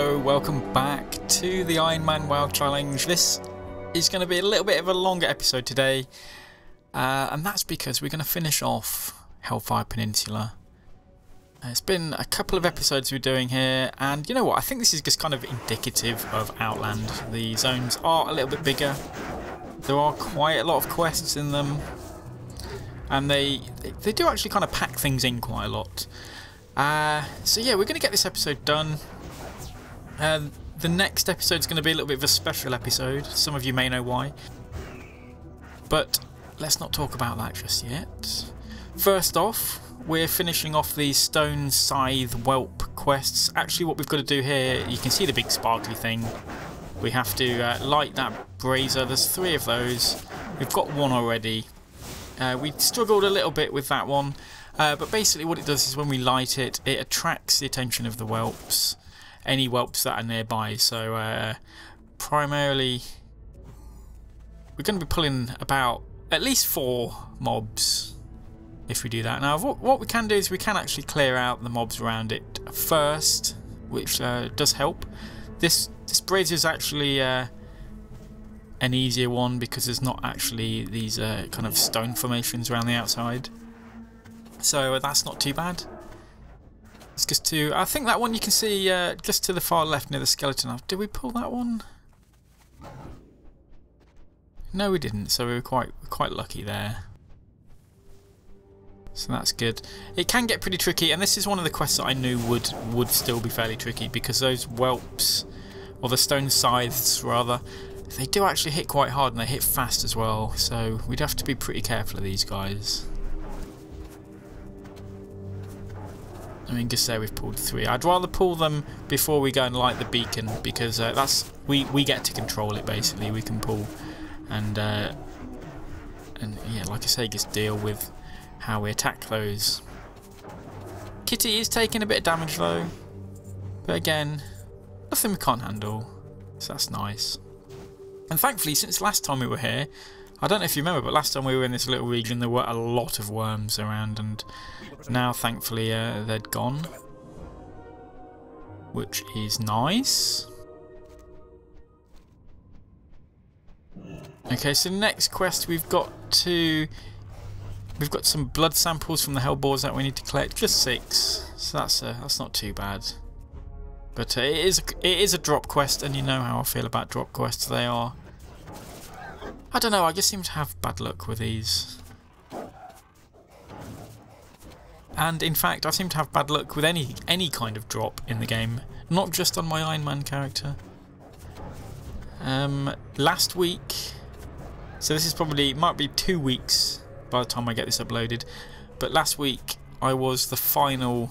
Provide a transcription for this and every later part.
Hello, welcome back to the Iron Man WoW Challenge. This is going to be a little bit of a longer episode today, and that's because we're going to finish off Hellfire Peninsula. It's been a couple of episodes we're doing here, and you know what, I think this is just kind of indicative of Outland. The zones are a little bit bigger, there are quite a lot of quests in them, and they do actually kind of pack things in quite a lot. So yeah, we're going to get this episode done. The next episode is going to be a little bit of a special episode. Some of you may know why. But let's not talk about that just yet. First off, we're finishing off the Stone Scythe Whelp quests. Actually, what we've got to do here, you can see the big sparkly thing. We have to light that brazier. There's 3 of those. We've got 1 already. We struggled a little bit with that one. But basically what it does is when we light it, it attracts the attention of the whelps. Any whelps that are nearby. So primarily we're going to be pulling about at least 4 mobs if we do that. Now what we can do is we can actually clear out the mobs around it first, which does help. This brazier is actually an easier one because there's not actually these kind of stone formations around the outside. So that's not too bad. It's just to, I think that one you can see just to the far left near the skeleton. Did we pull that one? No, we didn't. So we were quite lucky there. So that's good. It can get pretty tricky, and this is one of the quests that I knew would still be fairly tricky because those whelps, or the stone scythes rather, they do actually hit quite hard and they hit fast as well. So we'd have to be pretty careful of these guys. I mean, just say we've pulled 3. I'd rather pull them before we go and light the beacon because that's we get to control it basically. We can pull and yeah, like I say, just deal with how we attack those. Kitty is taking a bit of damage though, but again, nothing we can't handle. So that's nice. And thankfully, since last time we were here, I don't know if you remember, but last time we were in this little region there were a lot of worms around, and now thankfully they're gone, which is nice. Okay, so next quest we've got some blood samples from the hellboars that we need to collect, just 6, so that's not too bad. But it is a drop quest, and you know how I feel about drop quests. They are, I don't know, I just seem to have bad luck with these. And in fact, I seem to have bad luck with any kind of drop in the game, not just on my Iron Man character. Last week, so this is might be 2 weeks by the time I get this uploaded, but last week I was the final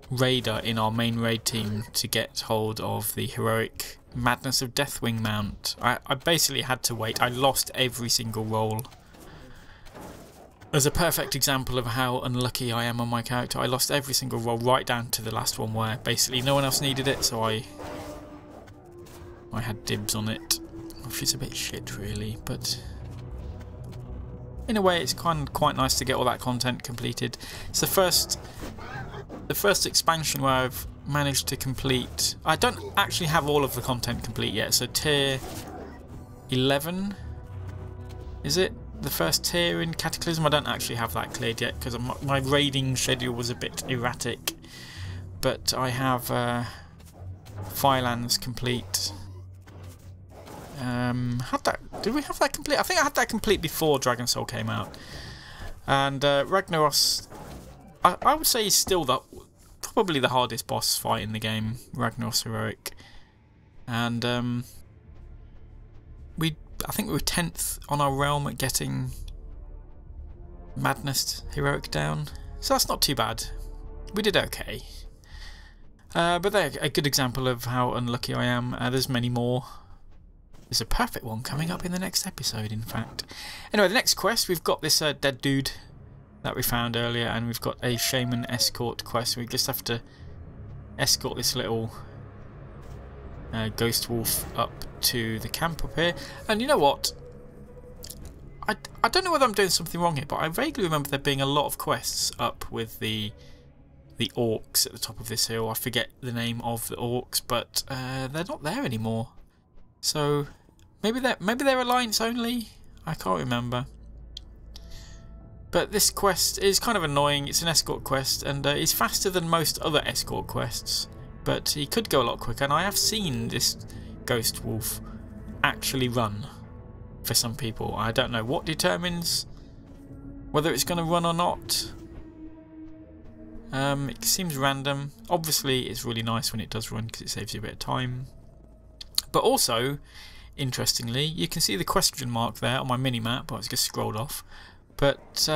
raider in our main raid team to get hold of the heroic Madness of Deathwing mount. I basically had to wait. I lost every single roll. As a perfect example of how unlucky I am on my character, I lost every single roll right down to the last one where basically no one else needed it, so I had dibs on it, which is a bit shit really, but in a way it's quite nice to get all that content completed. It's the first expansion where I've managed to complete. I don't actually have all of the content complete yet, so tier 11 is it? The first tier in Cataclysm, I don't actually have that cleared yet because my raiding schedule was a bit erratic, but I have Firelands complete. Did we have that complete? I think I had that complete before Dragon Soul came out. And Ragnaros, I would say, is still probably the hardest boss fight in the game, Ragnaros Heroic. And I think we were 10th on our realm at getting Madness Heroic down, so that's not too bad. We did okay. But they're a good example of how unlucky I am. There's many more. There's a perfect one coming up in the next episode, in fact. Anyway, the next quest, we've got this dead dude that we found earlier, and we've got a Shaman Escort quest. We just have to escort this little ghost wolf up to the camp up here. And you know what? I don't know whether I'm doing something wrong here, but I vaguely remember there being a lot of quests up with the the orcs at the top of this hill. I forget the name of the orcs, but they're not there anymore. So maybe they're alliance only. I can't remember. But this quest is kind of annoying. It's an escort quest, and it's faster than most other escort quests. But he could go a lot quicker, and I have seen this ghost wolf actually run for some people. I don't know what determines whether it's going to run or not. It seems random. Obviously, it's really nice when it does run because it saves you a bit of time. But also, interestingly, you can see the question mark there on my mini-map. I was just scrolled off. But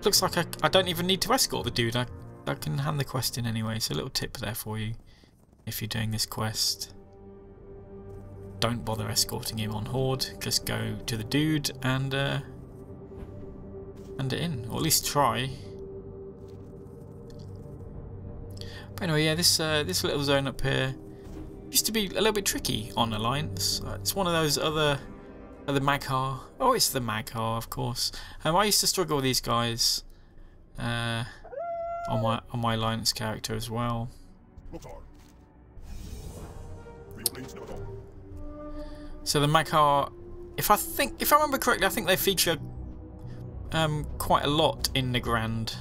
looks like I don't even need to escort the dude. I can hand the quest in anyway. So a little tip there for you if you're doing this quest. Don't bother escorting him on Horde. Just go to the dude and hand it in, or at least try. But anyway, yeah, this little zone up here used to be a little bit tricky on Alliance. It's one of those other Mag'har. Oh, it's the Mag'har, of course. I used to struggle with these guys on my Alliance character as well. So the Mag'har, if I remember correctly, I think they feature quite a lot in the Grand.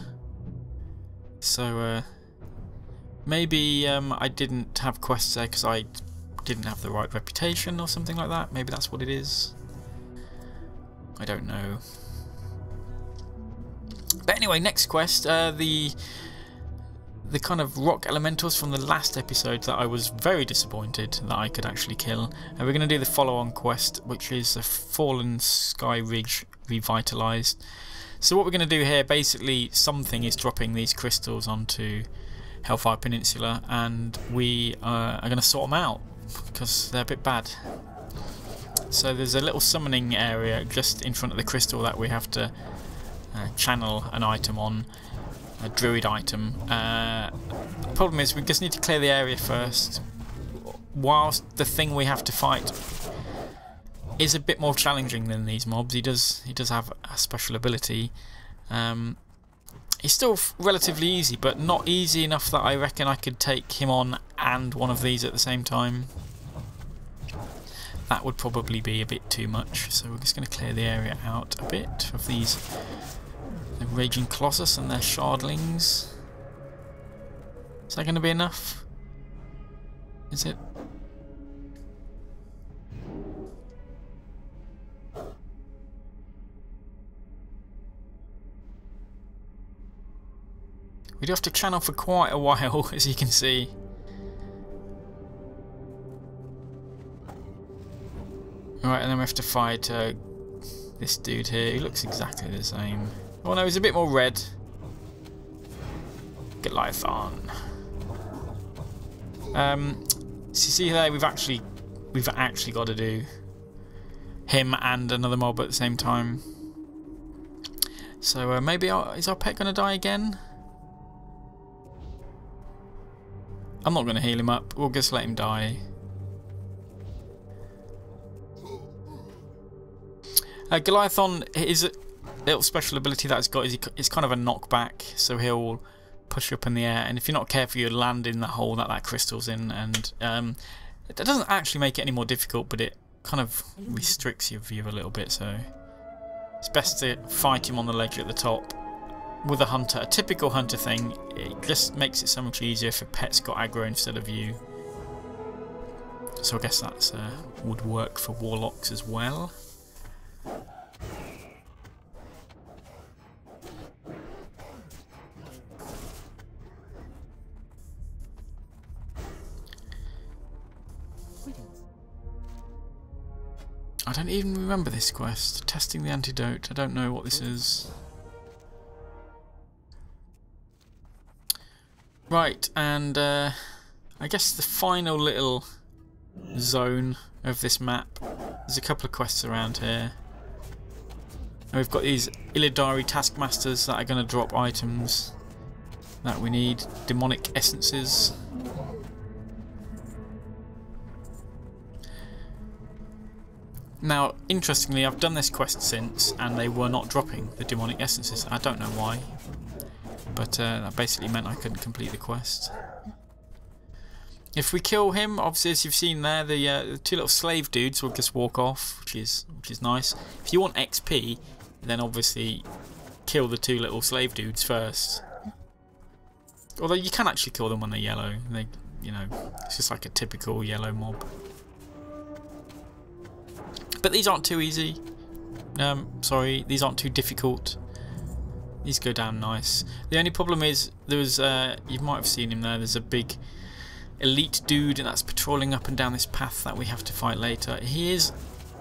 So maybe I didn't have quests there because I didn't have the right reputation or something like that. Maybe that's what it is. I don't know. But anyway, next quest, the kind of rock elementals from the last episode that I was very disappointed that I could actually kill. And we're going to do the follow-on quest, which is a Fallen Sky Ridge Revitalized. So what we're going to do here, basically something is dropping these crystals onto Hellfire Peninsula, and we are going to sort them out because they're a bit bad. So there's a little summoning area just in front of the crystal that we have to channel an item on, a druid item. The problem is we just need to clear the area first, whilst the thing we have to fight is a bit more challenging than these mobs. He does have a special ability. He's still relatively easy, but not easy enough that I reckon I could take him on and one of these at the same time. That would probably be a bit too much, so we're just going to clear the area out a bit of these, the Raging Colossus and their shardlings. Is that going to be enough? Is it? We do have to channel for quite a while, as you can see. Right, and then we have to fight this dude here. He looks exactly the same. Oh no, he's a bit more red. Glyphon. So you see there, we've actually got to do him and another mob at the same time. So maybe is our pet going to die again? I'm not going to heal him up. We'll just let him die. Goliathon, his little special ability that it's got is it's kind of a knockback, so he'll push you up in the air, and if you're not careful you'll land in the hole that crystal's in, and it doesn't actually make it any more difficult, but it kind of restricts your view a little bit, so it's best to fight him on the ledge at the top with a hunter, a typical hunter thing. It just makes it so much easier if a pet's got aggro instead of you. So I guess that's would work for warlocks as well. I don't even remember this quest. Testing the antidote. I don't know what this is. Right, and I guess the final little zone of this map. There's a couple of quests around here. And we've got these Idari taskmasters that are going to drop items that we need. Demonic essences. Now, interestingly, I've done this quest since, and they were not dropping the demonic essences. I don't know why. but that basically meant I couldn't complete the quest. If we kill him, obviously as you've seen there, the two little slave dudes will just walk off, which is nice. If you want XP, then obviously kill the two little slave dudes first. Although you can actually kill them when they're yellow. They, you know, it's just like a typical yellow mob. But these aren't too easy. Sorry, these aren't too difficult. These go down nice. The only problem is there was, you might have seen him there. There's a big elite dude that's patrolling up and down this path that we have to fight later. He is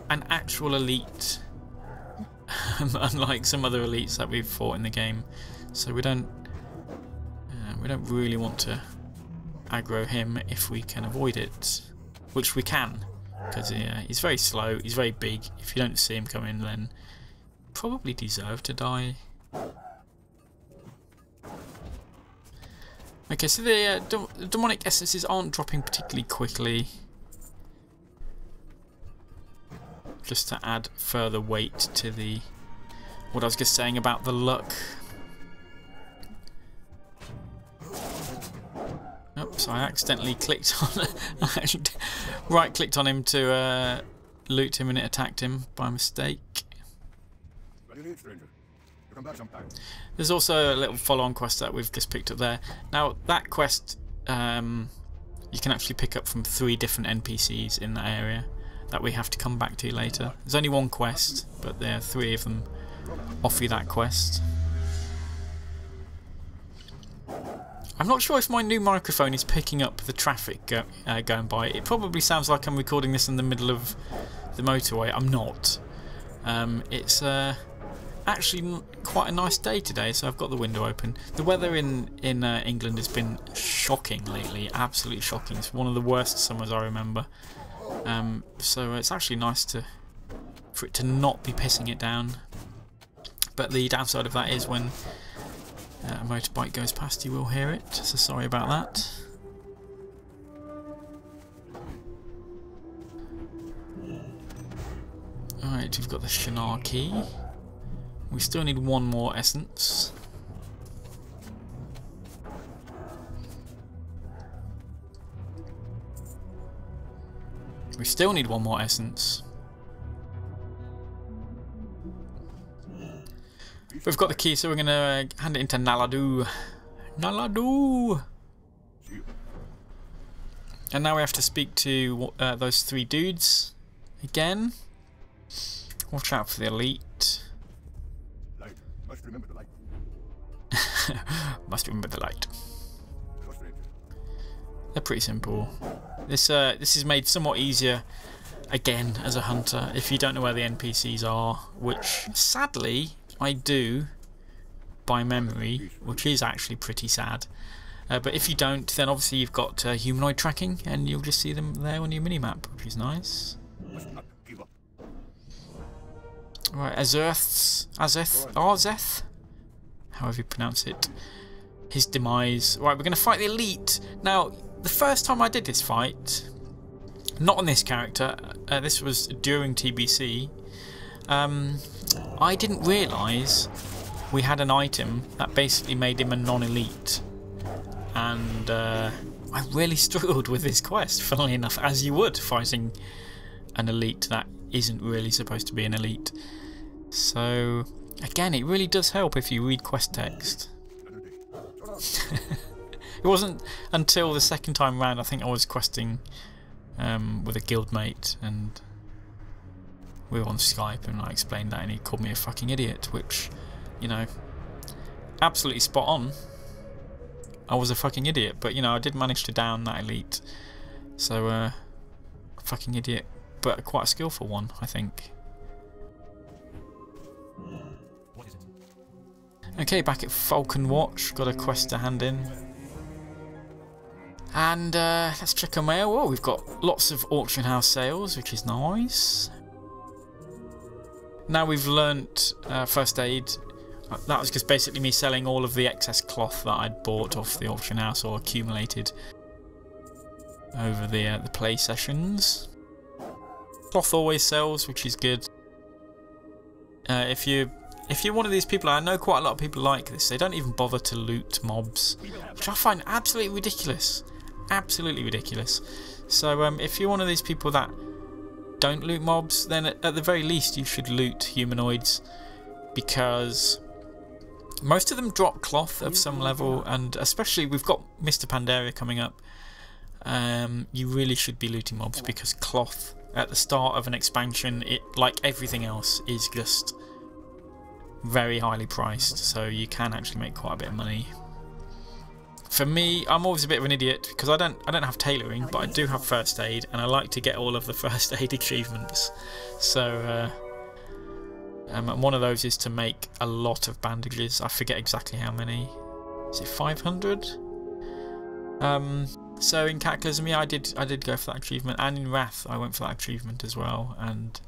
an actual elite, unlike some other elites that we've fought in the game. So we don't really want to aggro him if we can avoid it, which we can, because he's very slow, he's very big. If you don't see him come in, then probably deserve to die. Okay, so the demonic essences aren't dropping particularly quickly. Just to add further weight to the what I was just saying about the luck. Oops, I accidentally clicked on right clicked on him to loot him and it attacked him by mistake. There's also a little follow-on quest that we've just picked up there. Now that quest you can actually pick up from 3 different NPCs in that area that we have to come back to later. There's only 1 quest, but there are 3 of them offer you that quest. I'm not sure if my new microphone is picking up the traffic going by. It probably sounds like I'm recording this in the middle of the motorway. I'm not. It's actually quite a nice day today, so I've got the window open. The weather in England has been shocking lately, absolutely shocking. It's one of the worst summers I remember. So it's actually nice for it to not be pissing it down. But the downside of that is when a motorbike goes past, you will hear it, so sorry about that. Alright, we've got the Shinar key. We still need 1 more essence. We still need 1 more essence. We've got the key, so we're going to hand it into Naladu. Naladu! And now we have to speak to those 3 dudes again. Watch out for the elite. Must remember the light. Must remember the light. They're pretty simple. This is made somewhat easier again as a hunter if you don't know where the NPCs are, which sadly I do by memory, which is actually pretty sad. But if you don't, then obviously you've got humanoid tracking and you'll just see them there on your minimap, which is nice. Right, Arzeth, however you pronounce it, his demise. Right, we're going to fight the elite. Now, the first time I did this fight, not on this character, this was during TBC, I didn't realise we had an item that basically made him a non-elite. And I really struggled with this quest, funnily enough, as you would, fighting an elite that isn't really supposed to be an elite. So, again, it really does help if you read quest text. It wasn't until the second time round I think I was questing with a guildmate, and we were on Skype and I explained that and he called me a fucking idiot, which, you know, absolutely spot on. I was a fucking idiot, but you know, I did manage to down that elite. So, fucking idiot, but quite a skillful one, I think. Okay, back at Falcon Watch, got a quest to hand in. And let's check our mail. Oh, we've got lots of auction house sales, which is nice. Now we've learnt first aid. That was just basically me selling all of the excess cloth that I'd bought off the auction house or accumulated over the play sessions. Cloth always sells, which is good. If you if you're one of these people, I know quite a lot of people like this, they don't even bother to loot mobs, which I find absolutely ridiculous. Absolutely ridiculous. So if you're one of these people that don't loot mobs, then at the very least you should loot humanoids, because most of them drop cloth of some level, and especially we've got Mr. Pandaria coming up. You really should be looting mobs, because cloth at the start of an expansion, it, like everything else, is just very highly priced, so you can actually make quite a bit of money. For me, I'm always a bit of an idiot because I don't have tailoring, but I do have first aid, and I like to get all of the first aid achievements. So one of those is to make a lot of bandages. I forget exactly how many. Is it 500? So in Cataclysm, yeah, I did go for that achievement, and in Wrath I went for that achievement as well, and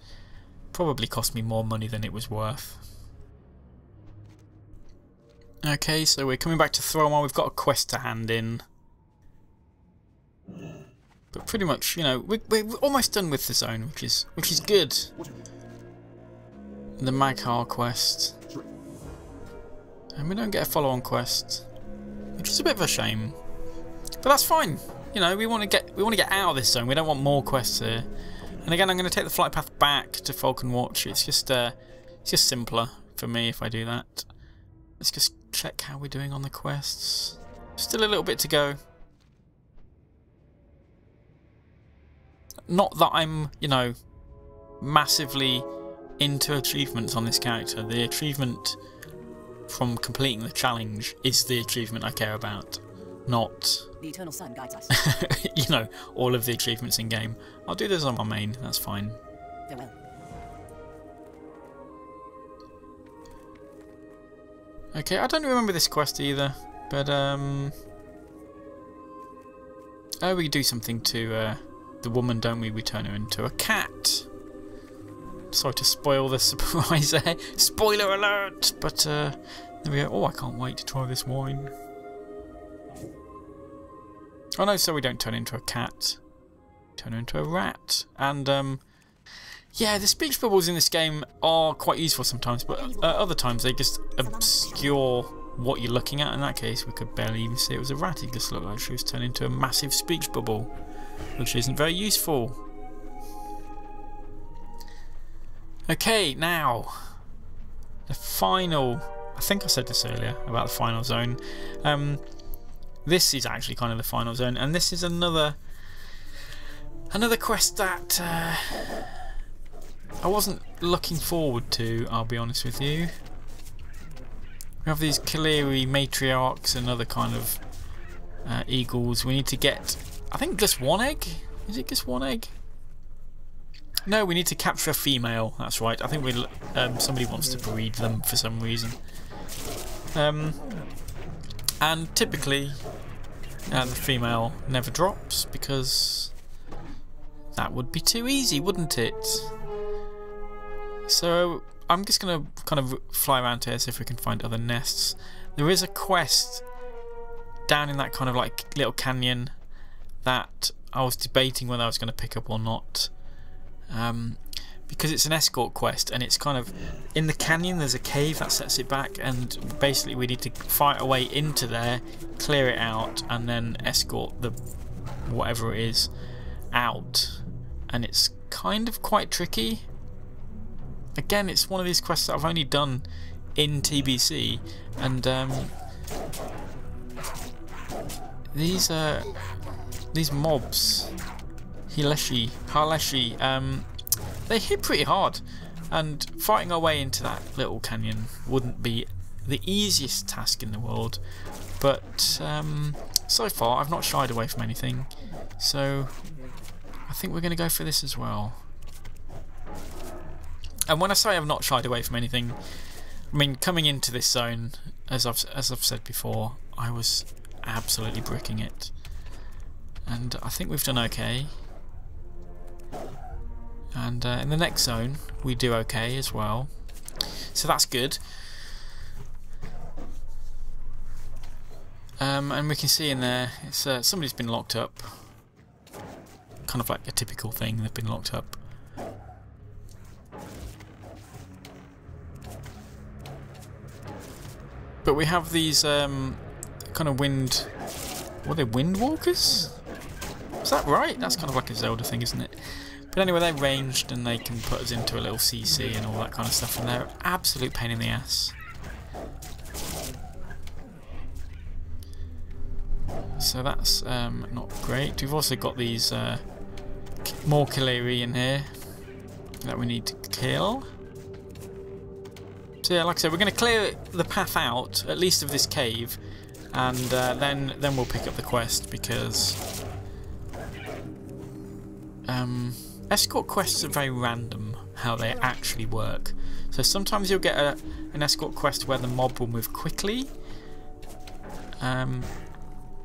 probably cost me more money than it was worth. Okay, so we're coming back to Thromar. We've got a quest to hand in, but pretty much, you know, we're almost done with the zone, which is good. The Maghar quest, and we don't get a follow-on quest, which is a bit of a shame. But that's fine. You know, we want to get out of this zone. We don't want more quests here. And again, I'm going to take the flight path back to Falcon Watch. It's just simpler for me if I do that. Let's just check how we're doing on the quests. Still a little bit to go. Not that I'm, you know, massively into achievements on this character. The achievement from completing the challenge is the achievement I care about. Not, the eternal sun guides us. you know, all of the achievements in game. I'll do this on my main, that's fine. Farewell. Okay, I don't remember this quest either, but oh, we do something to the woman, don't we? We turn her into a cat. Sorry to spoil the surprise there. Spoiler alert! But there we go. Oh, I can't wait to try this wine. Oh no, so we don't turn into a cat. Turn her into a rat. And yeah, the speech bubbles in this game are quite useful sometimes, but other times they just obscure what you're looking at. In that case, we could barely even see it was a rat. It just looked like she was turned into a massive speech bubble, which isn't very useful. Okay, now the final. I think I said this earlier about the final zone. This is actually kind of the final zone, and this is another quest that I wasn't looking forward to, I'll be honest with you. We have these Kaleri matriarchs and other kind of eagles. We need to get, I think, just one egg? Is it just one egg? No, we need to capture a female, that's right. I think we somebody wants to breed them for some reason. And typically the female never drops, because that would be too easy, wouldn't it? So I'm just going to kind of fly around here, see if we can find other nests. There is a quest down in that kind of like little canyon that I was debating whether I was going to pick up or not. Because it's an escort quest, and it's kind of in the canyon. There's a cave that sets it back, and basically we need to fight our way into there, clear it out, and then escort the whatever it is out. And it's kind of quite tricky. Again, it's one of these quests that I've only done in TBC, and these mobs, Haleshi, they hit pretty hard, and fighting our way into that little canyon wouldn't be the easiest task in the world, but so far I've not shied away from anything, so I think we're going to go for this as well. And when I say I've not shied away from anything, I mean coming into this zone, as I've said before, I was absolutely bricking it, and I think we've done okay. And in the next zone we do okay as well, so that's good. And we can see in there it's somebody's been locked up, kind of like a typical thing, they've been locked up. But we have these kind of wind... What are they, wind walkers? Is that right? That's kind of like a Zelda thing, isn't it? But anyway, they're ranged and they can put us into a little CC and all that kind of stuff, and they're an absolute pain in the ass. So that's not great. We've also got these more Kaleri in here that we need to kill. So yeah, like I said, we're going to clear the path out, at least of this cave, and then we'll pick up the quest, because escort quests are very random how they actually work. So sometimes you'll get an escort quest where the mob will move quickly.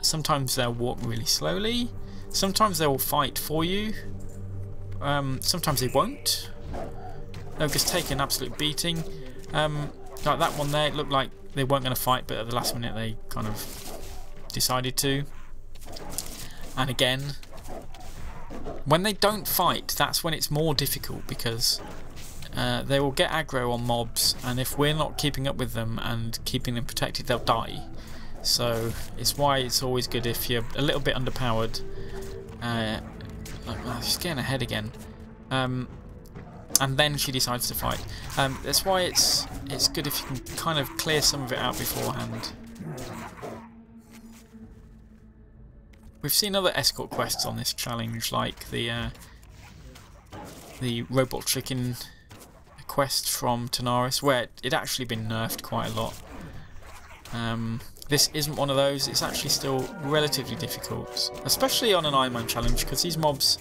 Sometimes they'll walk really slowly. Sometimes they will fight for you. Sometimes they won't. They'll just take an absolute beating. Like that one there, it looked like they weren't going to fight, but at the last minute they kind of decided to. And again, when they don't fight, that's when it's more difficult, because they will get aggro on mobs, and if we're not keeping up with them and keeping them protected, they'll die. So it's why it's always good if you're a little bit underpowered. She's getting ahead again. And then she decides to fight. That's why it's good if you can kind of clear some of it out beforehand. We've seen other escort quests on this challenge, like the robot chicken quest from Tanaris, where it actually been nerfed quite a lot. This isn't one of those. It's actually still relatively difficult, especially on an Iron Man challenge, because these mobs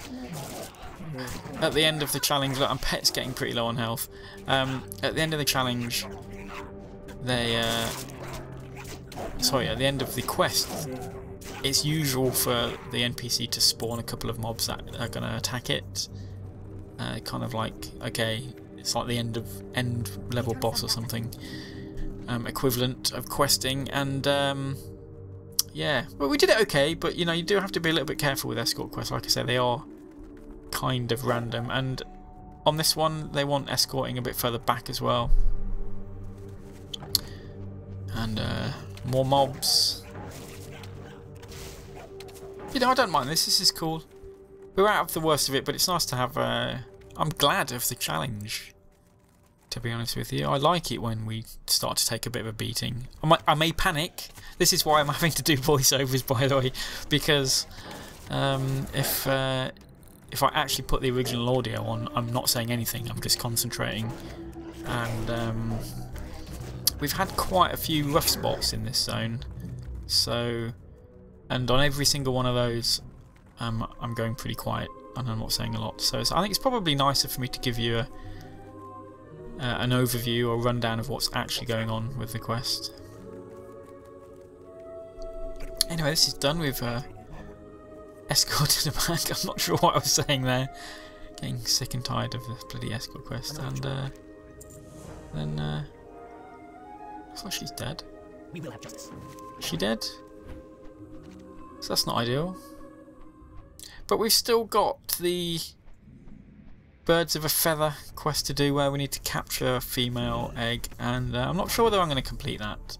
at the end of the challenge, look, and Pet's getting pretty low on health. At the end of the challenge, they at the end of the quest, it's usual for the NPC to spawn a couple of mobs that are going to attack it. Kind of like, okay, it's like the end level boss or something. Equivalent of questing, and yeah, well, we did it okay, but you know, you do have to be a little bit careful with escort quests. Like I said, they are kind of random, and on this one they want escorting a bit further back as well. And more mobs. You know, I don't mind this. This is cool. We're out of the worst of it, but it's nice to have. I'm glad of the challenge, to be honest with you. I like it when we start to take a bit of a beating. I may panic. This is why I'm having to do voiceovers, by the way, because if I actually put the original audio on, I'm not saying anything. I'm just concentrating. And we've had quite a few rough spots in this zone. So, and on every single one of those, I'm going pretty quiet, and I'm not saying a lot. So I think it's probably nicer for me to give you an overview or rundown of what's actually going on with the quest. Anyway, this is done. We've escorted a man. I'm not sure what I was saying there. Getting sick and tired of the bloody escort quest. And then looks like she's dead. We will have justice. Is she dead? So that's not ideal. But we've still got the Birds of a Feather quest to do, where we need to capture a female egg, and I'm not sure whether I'm going to complete that.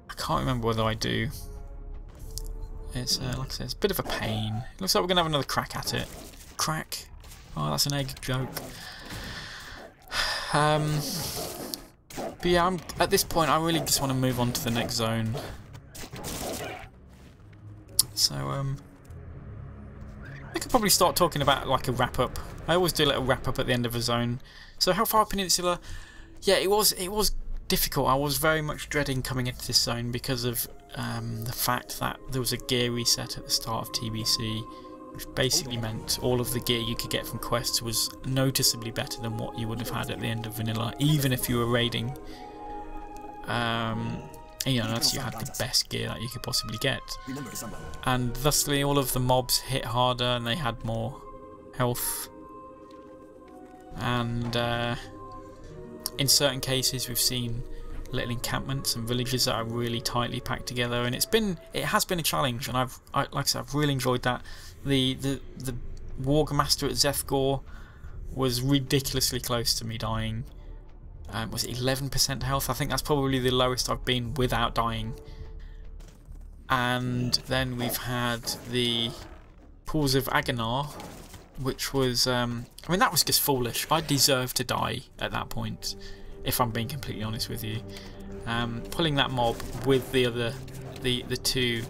I can't remember whether I do. It's like I said, it's a bit of a pain. It looks like we're going to have another crack at it. Crack? Oh, that's an egg joke. But yeah, at this point I really just want to move on to the next zone. So I could probably start talking about like a wrap up. I always do a little wrap up at the end of a zone. So Hellfire Peninsula, yeah, it was difficult. I was very much dreading coming into this zone because of the fact that there was a gear reset at the start of TBC, which basically meant all of the gear you could get from quests was noticeably better than what you would have had at the end of vanilla, even if you were raiding. You know, you had the best gear that you could possibly get, and thusly all of the mobs hit harder and they had more health. And in certain cases we've seen little encampments and villages that are really tightly packed together, and it has been a challenge, and like I said, I've really enjoyed that. The Wargmaster at Zethgor was ridiculously close to me dying. Was it 11% health? I think that's probably the lowest I've been without dying. And then we've had the Pools of Agonar, which was, I mean, that was just foolish. I deserved to die at that point, if I'm being completely honest with you. Pulling that mob with the two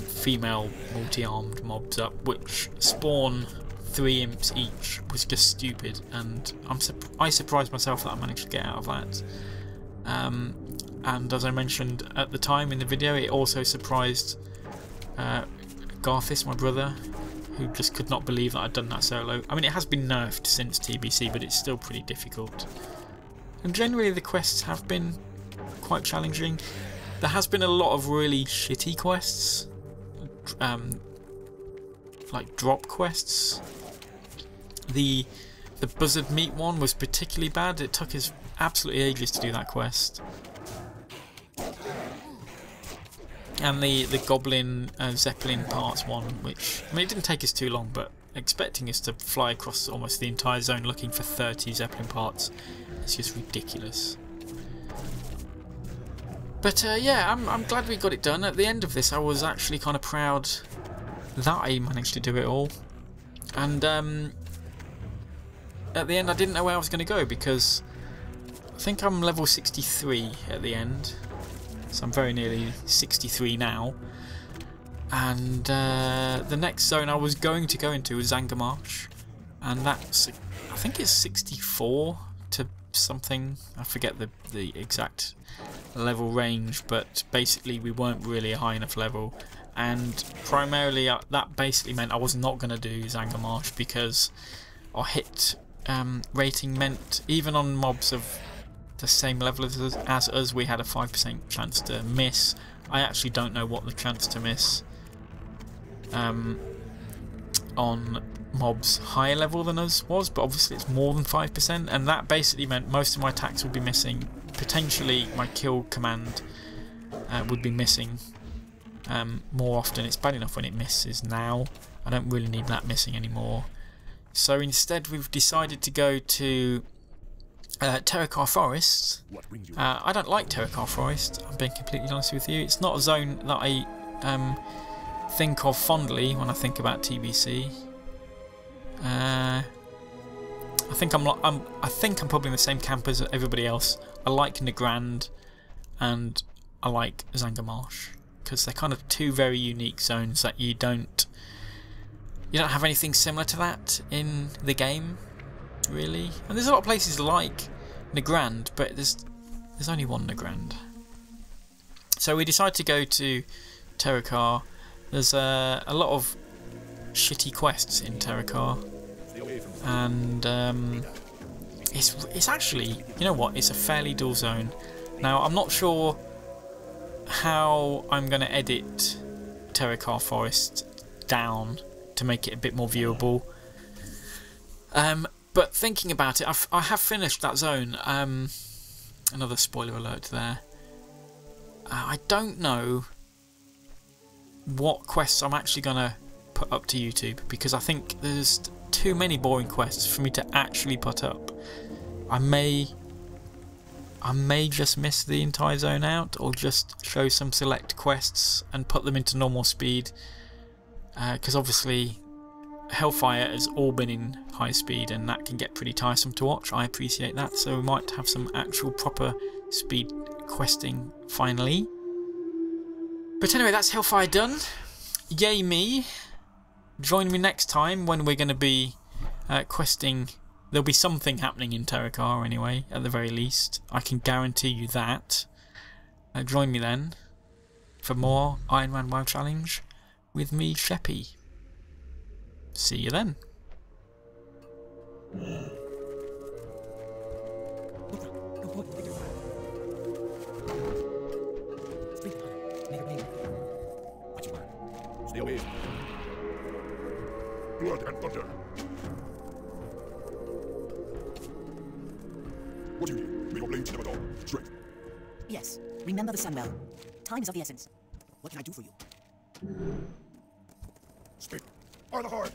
female multi-armed mobs up, which spawn 3 imps each, was just stupid, and I surprised myself that I managed to get out of that. And as I mentioned at the time in the video, it also surprised Garthis, my brother, who just could not believe that I'd done that solo. I mean, it has been nerfed since TBC, but it's still pretty difficult. And generally the quests have been quite challenging. There has been a lot of really shitty quests, like drop quests. The buzzard meat one was particularly bad. It took us absolutely ages to do that quest. And the goblin zeppelin parts one, which, I mean, it didn't take us too long, but expecting us to fly across almost the entire zone looking for 30 zeppelin parts, it's just ridiculous. But yeah, I'm glad we got it done. At the end of this, I was actually kind of proud that I managed to do it all. And at the end, I didn't know where I was going to go, because I think I'm level 63 at the end. So I'm very nearly 63 now. And the next zone I was going to go into was Zangarmarsh. And that's, I think it's 64 to something. I forget the exact level range, but basically we weren't really a high enough level. And primarily that basically meant I was not going to do Zangarmarsh, because our hit rating meant, even on mobs of the same level as us, we had a 5% chance to miss. I actually don't know what the chance to miss on mobs higher level than us was, but obviously it's more than 5%, and that basically meant most of my attacks would be missing. Potentially my kill command would be missing more often. It's bad enough when it misses now. I don't really need that missing anymore. So instead we've decided to go to Terakar Forest. I don't like Terakar Forest, I'm being completely honest with you. It's not a zone that I think of fondly when I think about TBC. I think I'm probably in the same camp as everybody else. I like Nagrand and I like Zangarmarsh, because they're kind of two very unique zones that you don't have anything similar to that in the game, really. And there's a lot of places like Nagrand, but there's only one Nagrand. So we decided to go to Terakar. There's a lot of shitty quests in Terakar, and it's actually, you know what, it's a fairly dull zone. Now I'm not sure how I'm going to edit Terakar Forest down to make it a bit more viewable. But thinking about it, I have finished that zone. Another spoiler alert there. I don't know what quests I'm actually going to put up to YouTube, because I think there's too many boring quests for me to actually put up. I may just miss the entire zone out, or just show some select quests and put them into normal speed, because obviously Hellfire has all been in high speed and that can get pretty tiresome to watch. I appreciate that, so we might have some actual proper speed questing finally. But anyway, that's Hellfire done. Yay me. Join me next time when we're going to be questing. There'll be something happening in Terakar anyway, at the very least. I can guarantee you that. Join me then for more Iron Man WoW Challenge with me, Sheppy. See you then. Stay away. Blood and thunder. What do you need? Make your blade never dull. Strength. Yes. Remember the Sunbell. Time is of the essence. What can I do for you? Speak. Are the heart.